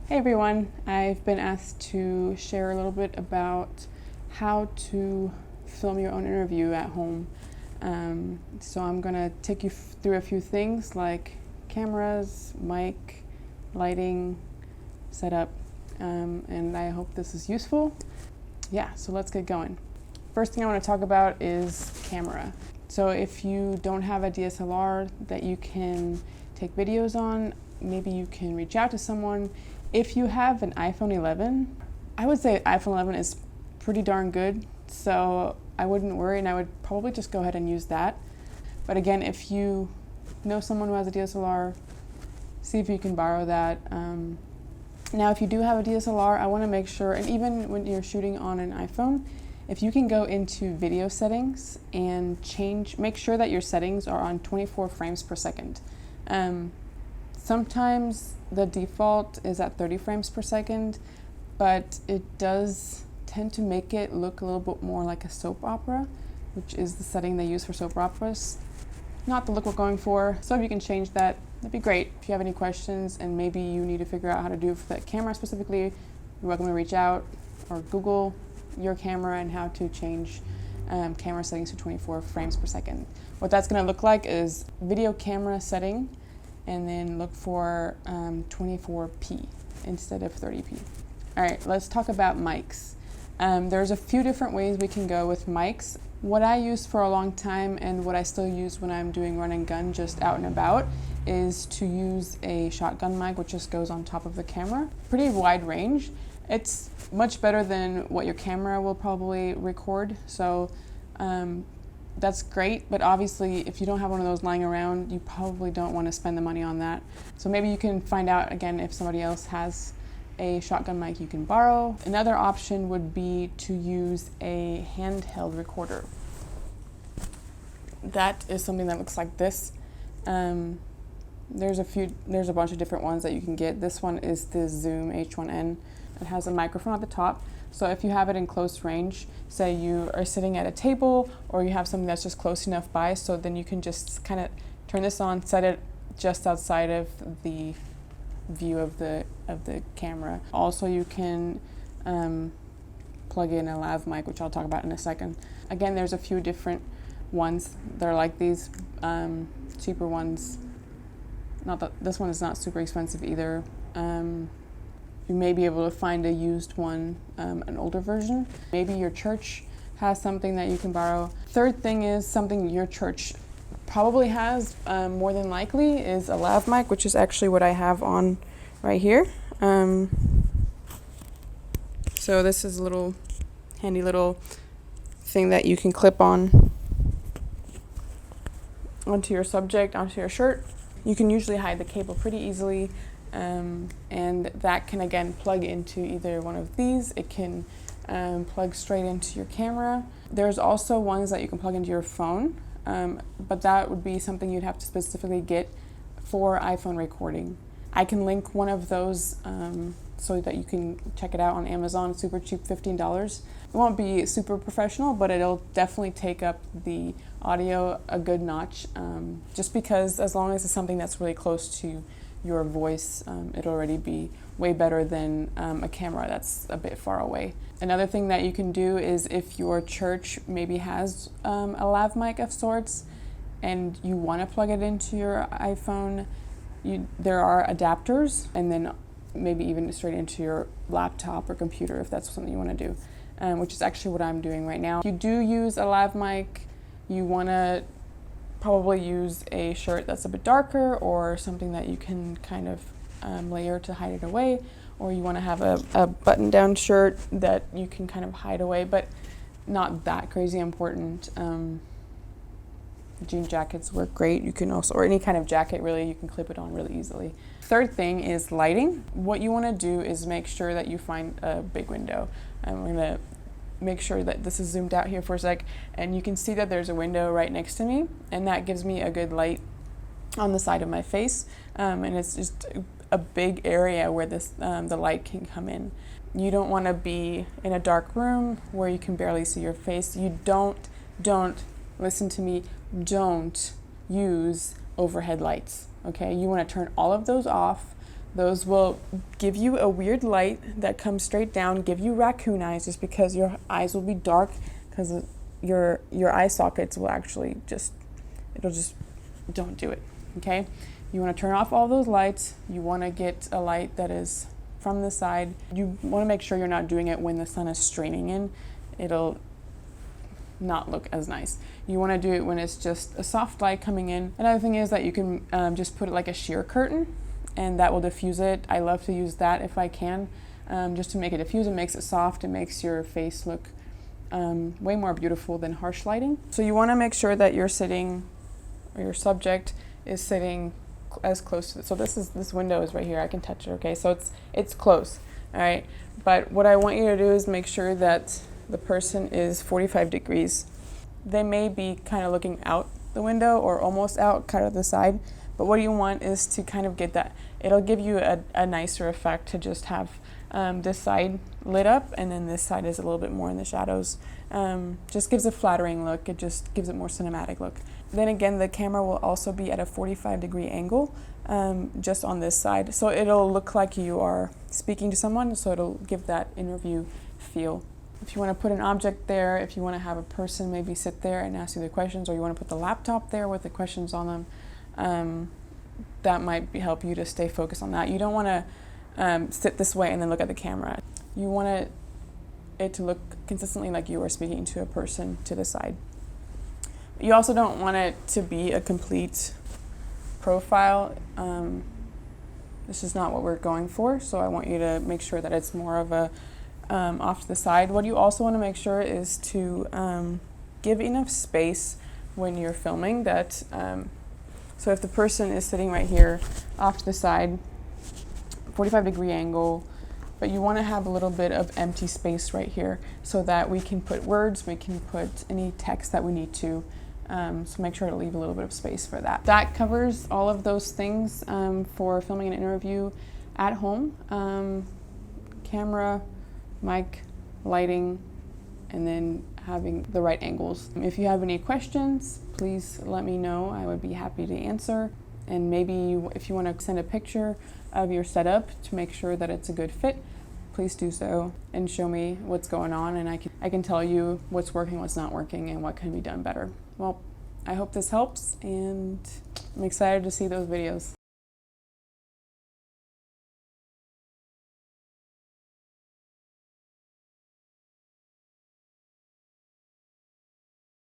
Hey everyone, I've been asked to share a little bit about how to film your own interview at home. So I'm going to take you through a few things like cameras, mic, lighting, setup, and I hope this is useful. Yeah, so let's get going. First thing I want to talk about is camera. So if you don't have a DSLR that you can take videos on, maybe you can reach out to someone. If you have an iPhone 11, I would say iPhone 11 is pretty darn good, so I wouldn't worry, and I would probably just go ahead and use that. But again, if you know someone who has a DSLR, see if you can borrow that. Now, if you do have a DSLR, I want to make sure, and even when you're shooting on an iPhone, if you can go into video settings and make sure that your settings are on 24 frames per second. Sometimes the default is at 30 frames per second, but it does tend to make it look a little bit more like a soap opera, which is the setting they use for soap operas. Not the look we're going for, so if you can change that, that'd be great. If you have any questions and maybe you need to figure out how to do it for that camera specifically, you're welcome to reach out or Google your camera and how to change camera settings to 24 frames per second. What that's going to look like is video camera setting, and then look for 24p instead of 30p. All right, let's talk about mics. There's a few different ways we can go with mics. What I used for a long time and what I still use when I'm doing run and gun just out and about is to use a shotgun mic, which just goes on top of the camera. Pretty wide range. It's much better than what your camera will probably record. So that's great, but obviously if you don't have one of those lying around, you probably don't want to spend the money on that. So maybe you can find out again if somebody else has a shotgun mic you can borrow. Another option would be to use a handheld recorder. That is something that looks like this. There's a bunch of different ones that you can get. This one is the Zoom H1N. It has a microphone at the top. So if you have it in close range, say you are sitting at a table or you have something that's just close enough by, so then you can just kind of turn this on, set it just outside of the view of the camera. Also, you can plug in a lav mic, which I'll talk about in a second. Again, there's a few different ones. They're like these cheaper ones. Not that this one is not super expensive either. You may be able to find a used one, an older version. Maybe your church has something that you can borrow. Third thing is something your church probably has, more than likely, is a lav mic, which is actually what I have on right here. So this is a little handy little thing that you can clip on onto your subject, onto your shirt. You can usually hide the cable pretty easily. And that can again plug into either one of these. It can plug straight into your camera. There's also ones that you can plug into your phone, but that would be something you'd have to specifically get for iPhone recording. I can link one of those so that you can check it out on Amazon. It's super cheap, $15. It won't be super professional, but it'll definitely take up the audio a good notch, just because as long as it's something that's really close to your voice, it'll already be way better than a camera that's a bit far away. Another thing that you can do is if your church maybe has a lav mic of sorts and you want to plug it into your iPhone, there are adapters, and then maybe even straight into your laptop or computer if that's something you want to do, which is actually what I'm doing right now. If you do use a lav mic, you want to probably use a shirt that's a bit darker or something that you can kind of layer to hide it away, or you want to have a button-down shirt that you can kind of hide away, but not that crazy important. Jean jackets work great. You can also, or any kind of jacket really, you can clip it on really easily. Third thing is lighting. What you want to do is make sure that you find a big window. I'm going to make sure that this is zoomed out here for a sec, and you can see that there's a window right next to me, and that gives me a good light on the side of my face, and it's just a big area where the light can come in. You don't want to be in a dark room where you can barely see your face. You don't listen to me, don't use overhead lights, okay? You want to turn all of those off Those will give you a weird light that comes straight down, give you raccoon eyes just because your eyes will be dark, because your eye sockets will actually it'll just, don't do it, okay? You want to turn off all those lights. You want to get a light that is from the side. You want to make sure you're not doing it when the sun is straining in. It'll not look as nice. You want to do it when it's just a soft light coming in. Another thing is that you can just put it like a sheer curtain, and that will diffuse it. I love to use that if I can, just to make it diffuse. It makes it soft. It makes your face look way more beautiful than harsh lighting. So you want to make sure that you're sitting, or your subject is sitting as close to it. So this window is right here. I can touch it, okay? So it's close, all right? But what I want you to do is make sure that the person is 45 degrees. They may be kind of looking out the window or almost out, kind of the side. But what you want is to kind of get that. It'll give you a nicer effect to just have this side lit up, and then this side is a little bit more in the shadows. Just gives a flattering look. It just gives it more cinematic look. Then again, the camera will also be at a 45-degree angle, just on this side. So it'll look like you are speaking to someone, so it'll give that interview feel. If you want to put an object there, if you want to have a person maybe sit there and ask you the questions, or you want to put the laptop there with the questions on them, that might help you to stay focused on that. You don't want to sit this way and then look at the camera. You want it to look consistently like you are speaking to a person to the side. You also don't want it to be a complete profile. This is not what we're going for, so I want you to make sure that it's more of a off to the side. What you also want to make sure is to give enough space when you're filming that, so if the person is sitting right here off to the side, 45-degree angle, but you want to have a little bit of empty space right here so that we can put words, we can put any text that we need to, so make sure to leave a little bit of space for that. That covers all of those things for filming an interview at home. Camera, mic, lighting, and then having the right angles. If you have any questions, please let me know. I would be happy to answer. And maybe if you want to send a picture of your setup to make sure that it's a good fit, please do so and show me what's going on, and I can tell you what's working, what's not working, and what can be done better. Well, I hope this helps, and I'm excited to see those videos.